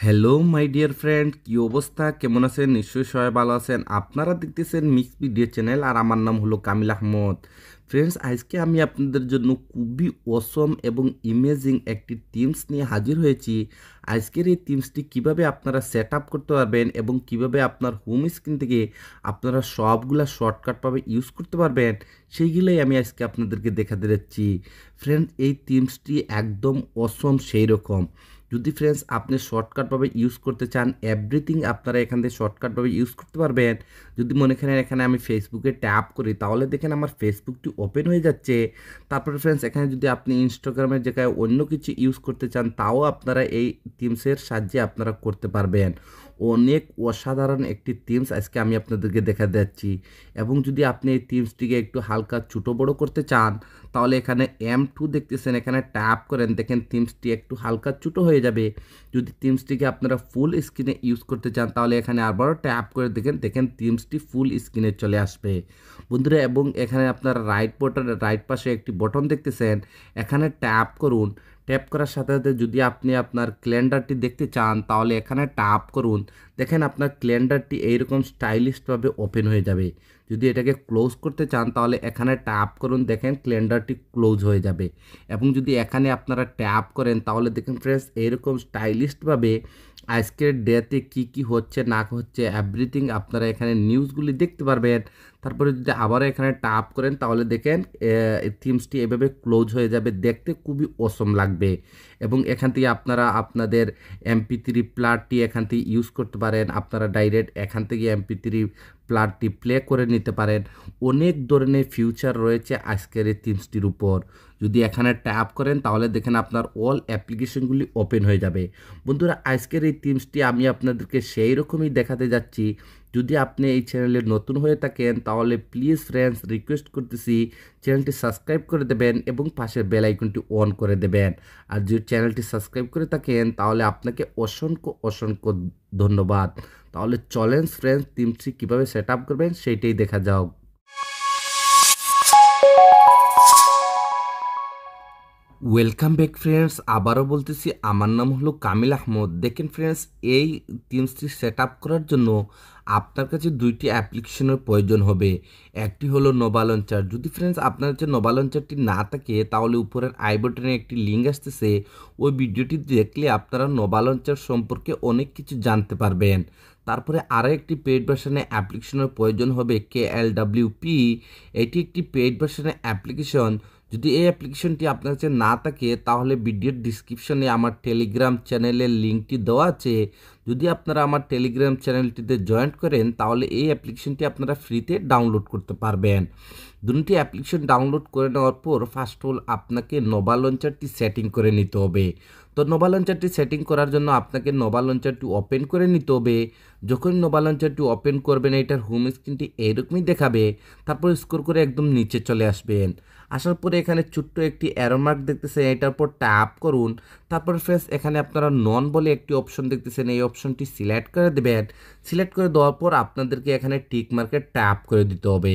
Hello my dear friend, কি অবস্থা, কেমন আছেন? নিশ্চয়ই সবাই ভালো আছেন। আপনারা দেখতেছেন মিক্স ভিডিও চ্যানেল, আর আমার নাম হলো কামিল আহমদ। ফ্রেন্ডস, আজকে আমি আপনাদের জন্য খুবই অসম এবং ইমেজিং একটি টিমস নিয়ে হাজির হয়েছি। আজকের এই টিমসটি কিভাবে আপনারা সেট আপ করতে পারবেন এবং কিভাবে আপনার হোম স্ক্রিন থেকে আপনারা সবগুলা শর্টকাটভাবে ইউজ করতে পারবেন, সেইগুলোই আমি আজকে আপনাদেরকে দেখাতে যাচ্ছি। ফ্রেন্ডস, এই টিমসটি একদম অসম সেই রকম। যদি ফ্রেন্ডস আপনি শর্টকাটভাবে ইউজ করতে চান, এভরিথিং আপনারা এখান থেকে শর্টকাটভাবে ইউজ করতে পারবেন। যদি মনে করেন এখানে আমি ফেসবুকে ট্যাপ করি, তাহলে দেখেন আমার ফেসবুকটি ওপেন হয়ে যাচ্ছে। তারপরে ফ্রেন্ডস এখানে যদি আপনি ইনস্টাগ্রামের জায়গায় অন্য কিছু ইউজ করতে চান, তাও আপনারা এই টিমসের সাহায্যে আপনারা করতে পারবেন। অনেক অসাধারণ একটি টিমস আজকে আমি আপনাদেরকে দেখা যাচ্ছি। এবং যদি আপনি এই টিমসটিকে একটু হালকা ছোটো বড়ো করতে চান, তাহলে এখানে M2 দেখতেছেন, এখানে ট্যাপ করেন, দেখেন থিমসটি একটু হালকা ছোটো হয়ে যাবে। যদি থিমসটিকে আপনারা ফুল স্ক্রিনে ইউজ করতে চান, তাহলে এখানে আবারও ট্যাপ করে দেখেন থিমসটি ফুল স্ক্রিনে চলে আসবে বন্ধুরা। এবং এখানে আপনারা রাইট পাশে একটি বটন দেখতেছেন, এখানে ট্যাপ করুন। ট্যাপ করার সাথে সাথে যদি আপনি আপনার ক্যালেন্ডারটি দেখতে চান, তাহলে এখানে ট্যাপ করুন। দেখেন আপনার ক্যালেন্ডারটি এইরকম স্টাইলিশভাবে ওপেন হয়ে যাবে। যদি এটাকে ক্লোজ করতে চান, তাহলে এখানে ট্যাপ করুন, দেখেন ক্যালেন্ডারটি ক্লোজ হয়ে যাবে। এবং যদি এখানে আপনারা ট্যাপ করেন, তাহলে দেখেন ফ্রেন্ডস এইরকম স্টাইলিশভাবে আজকের ডেতে কি হচ্ছে না হচ্ছে এভরিথিং আপনারা এখানে নিউজগুলি দেখতে পারবেন। তারপরে যদি আবারও এখানে ট্যাপ করেন, তাহলে দেখেন থিমসটি এভাবে ক্লোজ হয়ে যাবে, দেখতে খুবই অসম লাগবে। এবং এখান থেকে আপনারা আপনাদের MP3 প্লাটটি এখান থেকে ইউজ করতে পারেন। আপনারা ডাইরেক্ট এখান থেকে MP3 প্লাটটি প্লে করে নিতে পারেন। অনেক ধরনের ফিউচার রয়েছে আজকের এই থিমসটির উপর। যদি এখানে ট্যাপ করেন, তাহলে দেখেন আপনার অল অ্যাপ্লিকেশনগুলি ওপেন হয়ে যাবে। বন্ধুরা, আজকের এই থিমসটি আমি আপনাদেরকে সেই রকমই দেখাতে যাচ্ছি। যদি আপনি এই চ্যানেলে নতুন হয়ে থাকেন, তাহলে প্লিজ ফ্রেন্ডস রিকোয়েস্ট করতেছি চ্যানেলটি সাবস্ক্রাইব করে দেবেন এবং পাশের বেল আইকনটি অন করে দেবেন। আর যদি চ্যানেলটি সাবস্ক্রাইব করে থাকেন, তাহলে আপনাকে অসংখ্য অসংখ্য ধন্যবাদ। তাহলে চলেন ফ্রেন্ডস, থিমসটি কীভাবে সেট আপ করবেন সেইটাই দেখা যাও। ওয়েলকাম ব্যাক ফ্রেন্ডস, আবারও বলতেছি আমার নাম হলো কামিল আহমদ। দেখেন ফ্রেন্ডস, এই থিমসটি সেট আপ করার জন্য আপনার কাছে দুইটি অ্যাপ্লিকেশনের প্রয়োজন হবে। একটি হলো নোভা লঞ্চার। যদি ফ্রেন্ডস আপনার কাছে নোভা লঞ্চারটি না থাকে, তাহলে উপরের আই বাটনে একটি লিঙ্ক আসতেছে, ওই ভিডিওটি দেখলে আপনারা নোভা লঞ্চার সম্পর্কে অনেক কিছু জানতে পারবেন। তারপরে আরও একটি পেইড ভার্সনের অ্যাপ্লিকেশনের প্রয়োজন হবে, KLWP। এটি একটি পেইড ভার্সনের অ্যাপ্লিকেশন। যদি এই অ্যাপ্লিকেশনটি আপনার কাছে না থাকে, তাহলে ভিডিওর ডিসক্রিপশনে আমার টেলিগ্রাম চ্যানেলের লিঙ্কটি দেওয়া আছে। যদি আপনারা আমার টেলিগ্রাম চ্যানেলটিতে জয়েন করেন, তাহলে এই অ্যাপ্লিকেশনটি আপনারা ফ্রিতে ডাউনলোড করতে পারবেন। দুটি অ্যাপ্লিকেশন ডাউনলোড করে নেওয়ার পর ফার্স্ট অল আপনাকে নোভা লঞ্চারটি সেটিং করে নিতে হবে। তো নোভা লঞ্চারটি সেটিং করার জন্য আপনাকে নোভা লঞ্চারটি ওপেন করে নিতে হবে। যখন নোভা লঞ্চারটি ওপেন করবেন, এটার হোম স্ক্রিনটি এইরকমই দেখাবে। তারপর স্ক্রল করে একদম নিচে চলে আসবেন। আসার পরে এখানে ছোট্ট একটি অ্যারো মার্ক দেখতেছেন, এটার পর ট্যাপ করুন। তারপর ফ্রেন্ডস এখানে আপনারা নন বলে একটি অপশন দেখতেছেন, এই অপশনটি সিলেক্ট করে দেবেন। সিলেক্ট করে দেওয়ার পর আপনাদেরকে এখানে টিক মার্কে ট্যাপ করে দিতে হবে।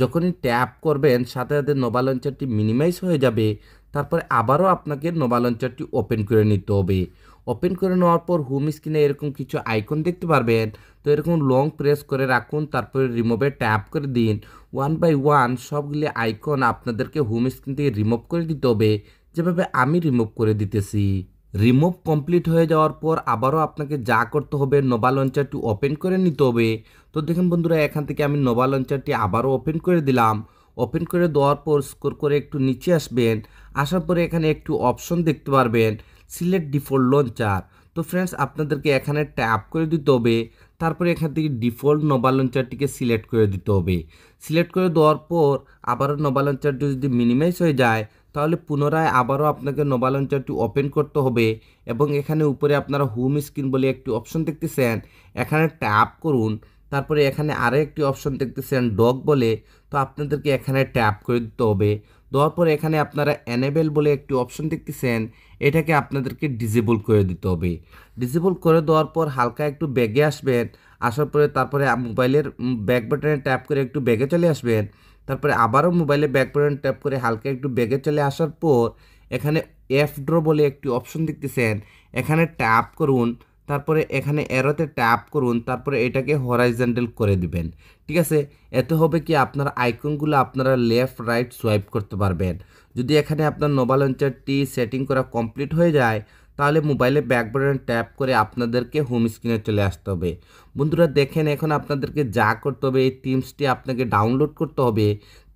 যখনই ট্যাপ করবেন, সাথে সাথে নোভা লঞ্চারটি মিনিমাইজ হয়ে যাবে। তারপরে আবারও আপনাকে নোভা লঞ্চারটি ওপেন করে নিতে হবে। ওপেন করে নেওয়ার পর হোম স্ক্রিনে এরকম কিছু আইকন দেখতে পারবেন। তো এরকম লং প্রেস করে রাখুন, তারপরে রিমুভে ট্যাপ করে দিন। 1 বাই 1 সবগুলি আইকন আপনাদেরকে হোম স্ক্রিন থেকে রিমুভ করে দিতে হবে, যেভাবে আমি রিমুভ করে দিতেছি। রিমুভ কমপ্লিট হয়ে যাওয়ার পর আবারও আপনাকে যা করতে হবে, নোভা লঞ্চারটি ওপেন করে নিতে হবে। তো দেখুন বন্ধুরা, এখান থেকে আমি নোভা লঞ্চারটি আবারও ওপেন করে দিলাম। ওপেন করে দেওয়ার পর স্ক্রল করে একটু নিচে আসবেন। আসার পরে এখানে একটু অপশন দেখতে পারবেন, সিলেক্ট ডিফল্ট লঞ্চার। তো ফ্রেন্ডস আপনাদেরকে এখানে ট্যাপ করে দিতে হবে। তারপরে এখান থেকে ডিফল্ট নোভা লঞ্চারটিকে সিলেক্ট করে দিতে হবে। সিলেক্ট করে দেওয়ার পর আবারও নোভা লঞ্চারটি যদি মিনিমাইজ হয়ে যায়, তাহলে পুনরায় আবারও আপনাকে নোভা লঞ্চারটি ওপেন করতে হবে। এবং এখানে উপরে আপনারা হোম স্ক্রিন বলে একটি অপশন দেখতেছেন, এখানে ট্যাপ করুন। তারপরে এখানে আরও একটি অপশন দেখতেছেন ডক বলে, তো আপনাদেরকে এখানে ট্যাপ করে দিতে হবে। দেওয়ার পরে এখানে আপনারা এনেবেল বলে একটি অপশন দেখতেছেন, এটাকে আপনাদেরকে ডিসেবল করে দিতে হবে। ডিসেবল করে দেওয়ার পর হালকা একটু ব্যাগে আসবেন। আসার পরে তারপরে মোবাইলের ব্যাক বাটনে ট্যাপ করে একটু ব্যাগে চলে আসবেন। তারপরে আবারও মোবাইলে ব্যাক বাটন ট্যাপ করে হালকা একটু ব্যাগে চলে আসার পর এখানে এফ ড্র বলে একটি অপশন দেখতেছেন, এখানে ট্যাপ করুন। তারপরে এখানে অ্যারোতে ট্যাপ করুন, তারপরে এটাকে হরাইজন্টাল করে দিবেন। ঠিক আছে, এতে হবে কি আপনার আইকনগুলো আপনারা লেফট রাইট সোয়াইপ করতে পারবেন। যদি এখানে আপনার নোভা লঞ্চারটি সেটিং করা কমপ্লিট হয়ে যায়, তাহলে মোবাইলে ব্যাক বাটন ট্যাপ করে আপনাদেরকে হোম স্ক্রিনে চলে আসতে হবে। বন্ধুরা দেখেন, এখন আপনাদেরকে যা করতে হবে, এই থিমসটি আপনাকে ডাউনলোড করতে হবে।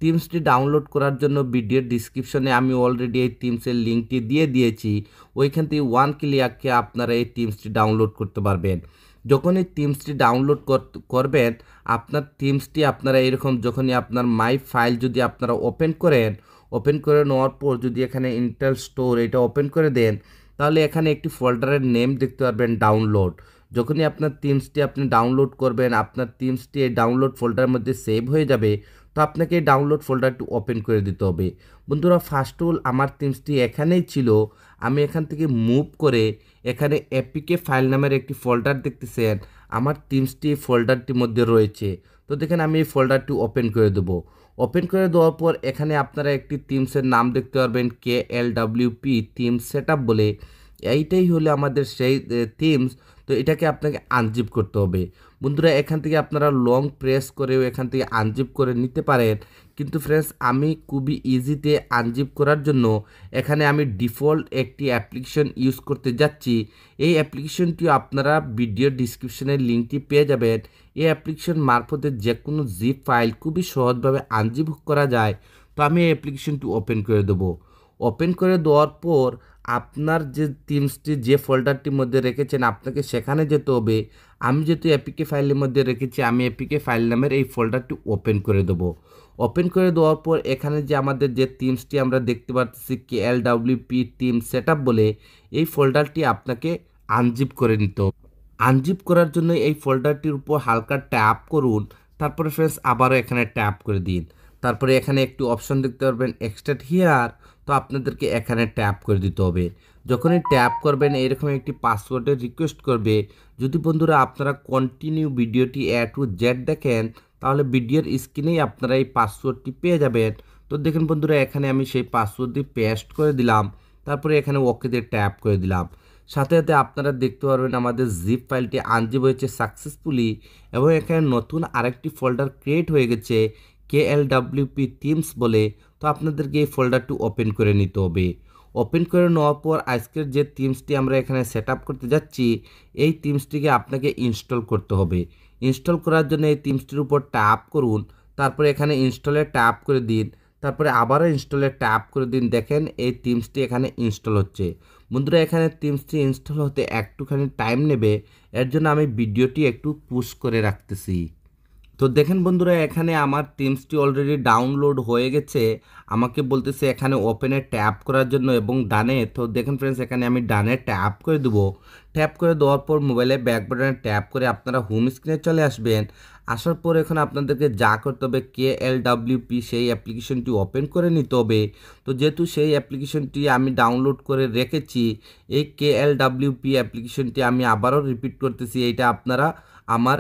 থিমসটি ডাউনলোড করার জন্য ভিডিওর ডিসক্রিপশনে আমি অলরেডি এই থিমসের লিঙ্কটি দিয়ে দিয়েছি। ওইখান থেকে ওয়ান ক্লিকে আপনারা এই থিমসটি ডাউনলোড করতে পারবেন। যখন এই থিমসটি ডাউনলোড করবেন, আপনার থিমসটি আপনারা এরকম যখনই আপনার মাই ফাইল যদি আপনারা ওপেন করে নেওয়ার পর যদি এখানে ইন্টেল স্টোর এটা ওপেন করে দেন, তাহলে এখানে একটি ফোল্ডারের নেম দেখতে পারবেন ডাউনলোড। যখনই আপনার থিমসটি আপনি ডাউনলোড করবেন, আপনার থিমসটি এই ডাউনলোড ফোল্ডারের মধ্যে সেভ হয়ে যাবে। তো আপনাকে এই ডাউনলোড ফোল্ডারটি ওপেন করে দিতে হবে। বন্ধুরা ফার্স্ট অল আমার থিমসটি এখানেই ছিল, আমি এখান থেকে মুভ করে এখানে এপিকে ফাইল নামের একটি ফোল্ডার দেখতেছেন, আমার থিমসটি ফোল্ডারটির মধ্যে রয়েছে। তো দেখেন আমি এই ফোল্ডারটি ওপেন করে দেবো। ওপেন করে দেওয়ার পর এখানে আপনারা একটি থিমসের নাম দেখতে পারবেন, KLWP Theme Setup বলে। এইটাই হলো আমাদের সেই থিমস। তো এটাকে আপনাকে আনজিপ করতে হবে। বন্ধুরা এখান থেকে আপনারা লং প্রেস করেও এখান থেকে আনজিপ করে নিতে পারেন, কিন্তু ফ্রেন্ডস আমি খুবই ইজিতে আনজিপ করার জন্য এখানে আমি ডিফল্ট একটি অ্যাপ্লিকেশন ইউজ করতে যাচ্ছি। এই অ্যাপ্লিকেশনটিও আপনারা ভিডিও ডিসক্রিপশনের লিঙ্কটি পেয়ে যাবেন। এই অ্যাপ্লিকেশন মারফতে যে কোনো জিপ ফাইল খুবই সহজভাবে আনজিপ করা যায়। তো আমি এই অ্যাপ্লিকেশনটি ওপেন করে দেবো। ওপেন করে দেওয়ার পর আপনার যে থিমসটি যে ফোল্ডারটির মধ্যে রেখেছেন আপনাকে সেখানে যেতে হবে। আমি যেহেতু এপিকে ফাইলের মধ্যে রেখেছি, আমি এপিকে ফাইল নামের এই ফোল্ডারটি ওপেন করে দেবো। ওপেন করে দেওয়ার পর এখানে যে আমাদের যে থিমসটি আমরা দেখতে পাচ্ছি KLWP Theme Setup বলে, এই ফোল্ডারটি আপনাকে আনজিপ করে নিতে হবে। আনজিপ করার জন্য এই ফোল্ডারটির উপর হালকা ট্যাপ করুন, তারপরে ফ্রেন্ডস আবারও এখানে ট্যাপ করে দিন। তারপরে এখানে একটি অপশন দেখতে পারবেন এক্সট্রাক্ট হিয়ার, তো আপনাদেরকে এখানে ট্যাপ করে দিতে হবে। যখনই ট্যাপ করবেন এরকম একটি পাসওয়ার্ডের রিকোয়েস্ট করবে। যদি বন্ধুরা আপনারা কন্টিনিউ ভিডিওটি টু জেড দেখেন, তাহলে ভিডিওর স্ক্রিনেই আপনারা এই পাসওয়ার্ডটি পেয়ে যাবেন। তো দেখেন বন্ধুরা এখানে আমি সেই পাসওয়ার্ডটি পেস্ট করে দিলাম, তারপরে এখানে ওকেতে ট্যাপ করে দিলাম। সাথে সাথে আপনারা দেখতে পারবেন আমাদের জিপ ফাইলটি আনজিপ হয়েছে সাকসেসফুলি, এবং এখানে নতুন আরেকটি ফোল্ডার ক্রিয়েট হয়ে গেছে KLWP Themes বলে। তো আপনাদেরকে এই ফোল্ডারটি ওপেন করে নিতে হবে। ওপেন করে নেওয়ার পর আজকের যে থিমসটি আমরা এখানে সেট আপ করতে যাচ্ছি, এই থিমসটিকে আপনাকে ইনস্টল করতে হবে। ইনস্টল করার জন্য এই থিমসটির উপর ট্যাপ করুন, তারপরে এখানে ইনস্টলে ট্যাপ করে দিন, তারপরে আবারও ইনস্টলে ট্যাপ করে দিন। দেখেন এই থিমসটি এখানে ইনস্টল হচ্ছে। বন্ধুরা এখানে থিমসটি ইনস্টল হতে একটুখানি টাইম নেবে, এর জন্য আমি ভিডিওটি একটু পুশ করে রাখতেছি। তো দেখেন বন্ধুরা এখানে আমার থিমসটি অলরেডি ডাউনলোড হয়ে গেছে। আমাকে বলতেছে এখানে ওপেনে ট্যাপ করার জন্য এবং ডানে। তো দেখেন ফ্রেন্ডস এখানে আমি ডানে ট্যাপ করে দেবো। ট্যাপ করে দেওয়ার পর মোবাইলে ব্যাক বাটনে ট্যাপ করে আপনারা হোম স্ক্রিনে চলে আসবেন। আসার পর এখন আপনাদেরকে যা করতে হবে, KLWP সেই অ্যাপ্লিকেশনটি ওপেন করে নিতে হবে। তো যেহেতু সেই অ্যাপ্লিকেশনটি আমি ডাউনলোড করে রেখেছি, এই KLWP অ্যাপ্লিকেশনটি আমি আবারও রিপিট করতেছি, এইটা আপনারা আমার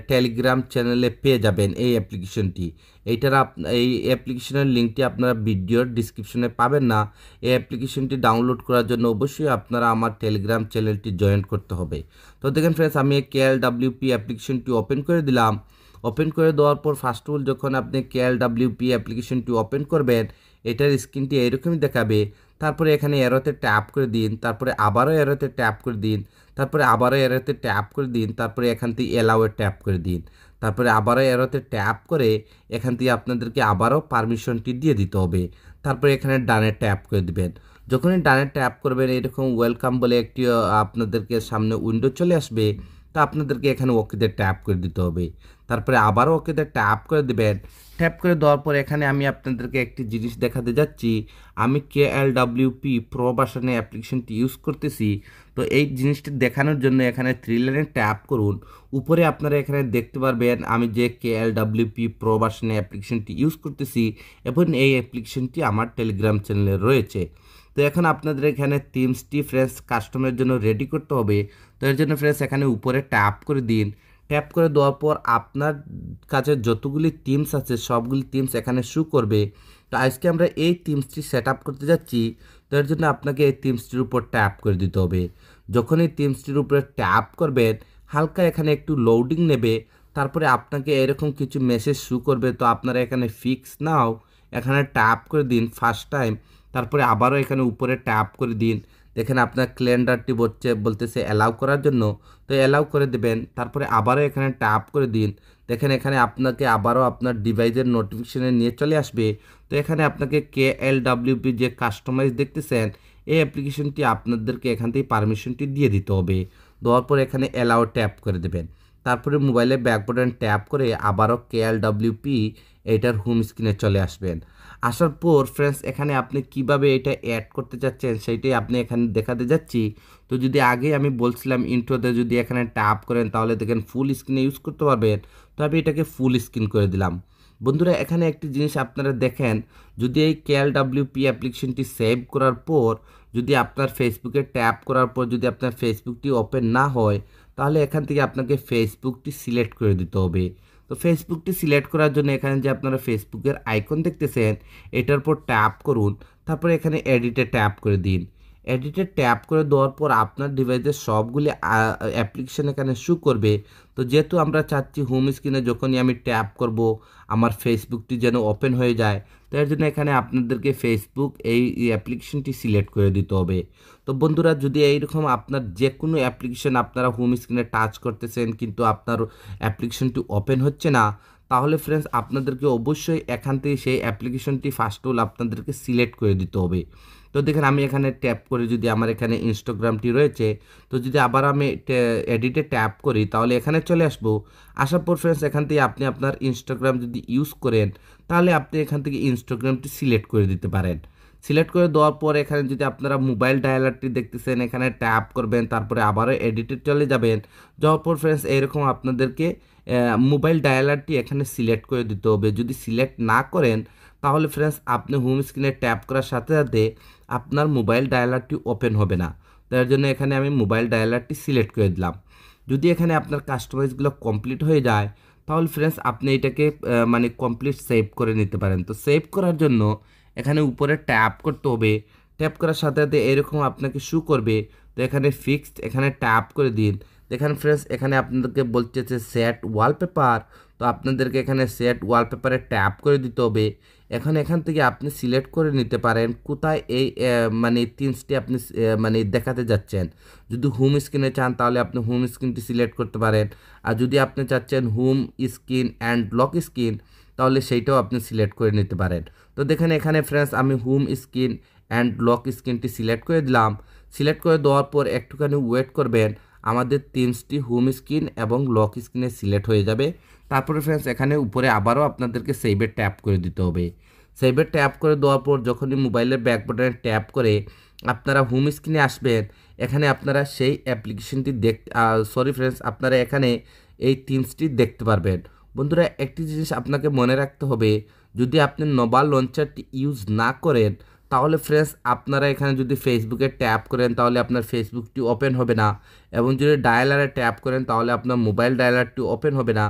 টেলিগ্রাম চ্যানেলে পেয়ে যাবেন এই অ্যাপ্লিকেশনটি। এই অ্যাপ্লিকেশনের লিঙ্কটি আপনারা ভিডিওর ডিসক্রিপশনে পাবেন না। এই অ্যাপ্লিকেশনটি ডাউনলোড করার জন্য অবশ্যই আপনারা আমার টেলিগ্রাম চ্যানেলটি জয়েন করতে হবে। তো দেখেন ফ্রেন্ডস আমি এই KLWP অ্যাপ্লিকেশনটি ওপেন করে দিলাম। ওপেন করে দেওয়ার পর ফার্স্ট অফ অল যখন আপনি KLWP অ্যাপ্লিকেশনটি ওপেন করবেন, এটার স্ক্রিনটি এরকমই দেখাবে। তারপরে এখানে এরোতে ট্যাপ করে দিন, তারপরে আবারও এরোতে ট্যাপ করে দিন, তারপরে আবারও এরোতে ট্যাপ করে দিন, তারপরে এখান থেকে এলাওয়ে ট্যাপ করে দিন, তারপরে আবারও এরোতে ট্যাপ করে এখান থেকে আপনাদেরকে আবারও পারমিশনটি দিয়ে দিতে হবে। তারপরে এখানে ডানে ট্যাপ করে দিবেন। যখনই ডানে ট্যাপ করবেন এরকম ওয়েলকাম বলে একটি আপনাদেরকে সামনে উইন্ডো চলে আসবে। তো আপনাদেরকে এখানে ওকেতে ট্যাপ করে দিতে হবে। তারপরে আবারও ওকেতে ট্যাপ করে দিবেন। ট্যাপ করে দেওয়ার পর এখানে আমি আপনাদেরকে একটি জিনিস দেখাতে যাচ্ছি। আমি KLWP প্রো ভার্সনের অ্যাপ্লিকেশনটি ইউজ করতেছি। তো এই জিনিসটি দেখানোর জন্য এখানে 3 লাইনে ট্যাপ করুন। উপরে আপনারা এখানে দেখতে পারবেন আমি যে KLWP প্রো ভার্সনের অ্যাপ্লিকেশনটি ইউজ করতেছি, এবং এই অ্যাপ্লিকেশনটি আমার টেলিগ্রাম চ্যানেলে রয়েছে। তো এখন আপনাদের এখানে থিমসটি ফ্রেন্ডস কাস্টমের জন্য রেডি করতে হবে। তো এর জন্য ফ্রেন্ডস এখানে উপরে ট্যাপ করে দিন। ট্যাপ করে দেওয়ার পর আপনার কাছে যতগুলি থিমস আছে সবগুলি থিমস এখানে শো করবে। তো আজকে আমরা এই থিমসটি সেট আপ করতে যাচ্ছি। তো এর জন্য আপনাকে এই থিমসটির উপর ট্যাপ করে দিতে হবে। যখন এই থিমসটির উপরে ট্যাপ করবেন হালকা এখানে একটু লোডিং নেবে, তারপরে আপনাকে এরকম কিছু মেসেজ শো করবে। তো আপনারা এখানে ফিক্স নাও এখানে ট্যাপ করে দিন ফার্স্ট টাইম, তারপরে আবারও এখানে উপরে ট্যাপ করে দিন। দেখেন আপনার ক্যালেন্ডারটি বলতেছে অ্যালাউ করার জন্য, তো অ্যালাউ করে দেবেন। তারপরে আবারও এখানে ট্যাপ করে দিন। দেখেন এখানে আপনাকে আবারও আপনার ডিভাইসের নোটিফিকেশনে নিয়ে চলে আসবে। তো এখানে আপনাকে KLWP যে কাস্টমাইজ দেখতেছেন এই অ্যাপ্লিকেশনটি আপনাদেরকে এখান থেকে পারমিশনটি দিয়ে দিতে হবে। দেওয়ার পর এখানে অ্যালাউ ট্যাপ করে দেবেন। তারপরে মোবাইলে ব্যাক বাটন ট্যাপ করে আবারও KLWP এটার হোম স্ক্রিনে চলে আসবেন। আসার পর ফ্রেন্ডস এখানে আপনি কিভাবে এটা অ্যাড করতে চাচ্ছেন সেইটাই আপনি এখানে দেখাতে যাচ্ছি। তো যদি আগে আমি বলছিলাম ইন্ট্রোতে যদি এখানে ট্যাপ করেন তাহলে দেখেন ফুল স্ক্রিনে ইউজ করতে পারবেন, তো আমি এটাকে ফুল স্ক্রিন করে দিলাম। বন্ধুরা এখানে একটি জিনিস আপনারা দেখেন, যদি এই KLWP অ্যাপ্লিকেশনটি সেভ করার পর যদি আপনার ফেসবুকে ট্যাপ করার পর যদি আপনার ফেসবুকটি ওপেন না হয় তাহলে এখান থেকে আপনাকে ফেসবুকটি সিলেক্ট করে দিতে হবে। তো ফেসবুকটি সিলেক্ট করার জন্য এখানে যে আপনারা ফেসবুকের আইকন দেখতেছেন এটার উপর ট্যাপ করুন, তারপরে এখানে এডিটে ট্যাপ করে দিন। এডিটে ট্যাপ করে দেওয়ার পর আপনার ডিভাইসের সবগুলি অ্যাপ্লিকেশন এখানে শো করবে। তো যেহেতু আমরা চাচ্ছি হোম স্ক্রিনে যখনই আমি ট্যাপ করব আমার ফেসবুকটি যেন ওপেন হয়ে যায়, তো এর জন্য এখানে আপনাদেরকে ফেসবুক এই অ্যাপ্লিকেশনটি সিলেক্ট করে দিতে হবে। তো বন্ধুরা যদি এইরকম আপনার যে কোনো অ্যাপ্লিকেশন আপনারা হোম স্ক্রিনে টাচ করতেছেন কিন্তু আপনার অ্যাপ্লিকেশনটি ওপেন হচ্ছে না, তাহলে ফ্রেন্ডস আপনাদেরকে অবশ্যই এখান থেকে সেই অ্যাপ্লিকেশনটি ফার্স্ট অল আপনাদেরকে সিলেক্ট করে দিতে হবে। তো দেখেন আমি এখানে ট্যাপ করে যদি আমার এখানে ইনস্টাগ্রামটি রয়েছে, তো যদি আবার আমি এডিটে ট্যাপ করি তাহলে এখানে চলে আসবো। আসার পর ফ্রেন্ডস এখান থেকে আপনি আপনার ইনস্টাগ্রাম যদি ইউজ করেন তাহলে আপনি এখান থেকে ইনস্টাগ্রামটি সিলেক্ট করে দিতে পারেন। সিলেক্ট করে দেওয়ার পর এখানে যদি আপনারা মোবাইল ডায়ালারটি দেখতেছেন এখানে ট্যাপ করবেন, তারপরে আবারও এডিটে চলে যাবেন। যাওয়ার পর ফ্রেন্ডস এরকম আপনাদেরকে মোবাইল ডায়ালারটি এখানে সিলেক্ট করে দিতে হবে। যদি সিলেক্ট না করেন তাহলে ফ্রেন্ডস আপনি হোম স্ক্রিনে ট্যাপ করার সাথে সাথে আপনার মোবাইল ডায়ালারটি ওপেন হবে না। তার জন্য এখানে আমি মোবাইল ডায়ালারটি সিলেক্ট করে দিলাম। যদি এখানে আপনার কাস্টমাইজগুলো কমপ্লিট হয়ে যায় তাহলে ফ্রেন্ডস আপনি এটাকে মানে কমপ্লিট সেভ করে নিতে পারেন। তো সেভ করার জন্য এখানে উপরে ট্যাপ করতে হবে। ট্যাপ করার সাথে সাথে এরকম আপনাকে শো করবে। তো এখানে ফিক্সড এখানে ট্যাপ করে দিন। দেখেন ফ্রেন্ডস এখানে আপনাদেরকে বলতেছে সেট ওয়ালপেপার, তো আপনাদেরকে এখানে সেট ওয়ালপেপারে ট্যাপ করে দিতে হবে। এখান থেকে আপনি সিলেক্ট করে নিতে পারেন কোথায় এই মানে থিমসটি আপনি মানে দেখাতে যাচ্ছেন। যদি হোম স্ক্রিনে চান তাহলে আপনি হোম স্ক্রিনটি সিলেক্ট করতে পারেন, আর যদি আপনি চাচ্ছেন home screen and lock screen তাহলে সেইটাও আপনি সিলেক্ট করে নিতে পারেন। তো দেখেন এখানে ফ্রেন্ডস আমি হোম স্ক্রিন অ্যান্ড লক স্ক্রিনটি সিলেক্ট করে দিলাম। সিলেক্ট করে দেওয়ার পর একটুখানি ওয়েট করবেন, আমাদের থিমসটি হোম স্ক্রিন এবং লক স্ক্রিনে সিলেক্ট হয়ে যাবে। তারপরে ফ্রেন্ডস এখানে উপরে আবারও আপনাদেরকে সেভে ট্যাপ করে দিতে হবে। সেভে ট্যাপ করে দেওয়ার পর যখনই মোবাইলের ব্যাক বাটনে ট্যাপ করে আপনারা হোম স্ক্রিনে আসবেন, এখানে আপনারা সেই অ্যাপ্লিকেশনটি সরি ফ্রেন্ডস আপনারা এখানে এই থিমসটি দেখতে পারবেন। বন্ধুরা একটি জিনিস আপনাকে মনে রাখতে হবে, যদি আপনি নোভা লঞ্চারটি ইউজ না করেন তাহলে ফ্রেন্ডস আপনারা এখানে যদি ফেসবুকে ট্যাপ করেন তাহলে আপনার ফেসবুকটি ওপেন হবে না, এবং যদি ডায়ালারে ট্যাপ করেন তাহলে আপনার মোবাইল ডায়ালারটি ওপেন হবে না।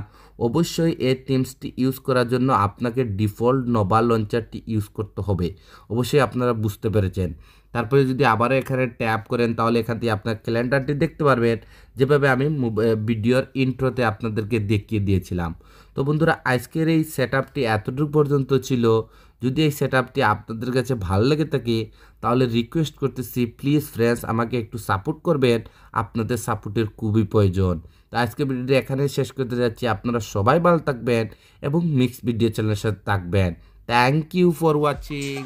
অবশ্যই এই থিমসটি ইউজ করার জন্য আপনাকে ডিফল্ট নোভা লঞ্চারটি ইউজ করতে হবে। অবশ্যই আপনারা বুঝতে পেরেছেন। তারপরে যদি আবারও এখানে ট্যাপ করেন তাহলে এখান থেকে আপনার ক্যালেন্ডারটি দেখতে পারবেন, যেভাবে আমি ভিডিওর ইন্ট্রোতে আপনাদেরকে দেখিয়ে দিয়েছিলাম। তো বন্ধুরা আজকের এই সেটআপটি এতটুকু পর্যন্ত ছিল। যদি এই সেটআপটি আপনাদের কাছে ভালো লেগে থাকে তাহলে রিকোয়েস্ট করতেছি প্লিজ ফ্রেন্ডস আমাকে একটু সাপোর্ট করবেন, আপনাদের সাপোর্টের খুবই প্রয়োজন। তো আজকে ভিডিওটি এখানে শেষ করতে যাচ্ছি। আপনারা সবাই ভালো থাকবেন এবং মিক্স ভিডিও চ্যানেলের সাথে থাকবেন। Thank you for watching.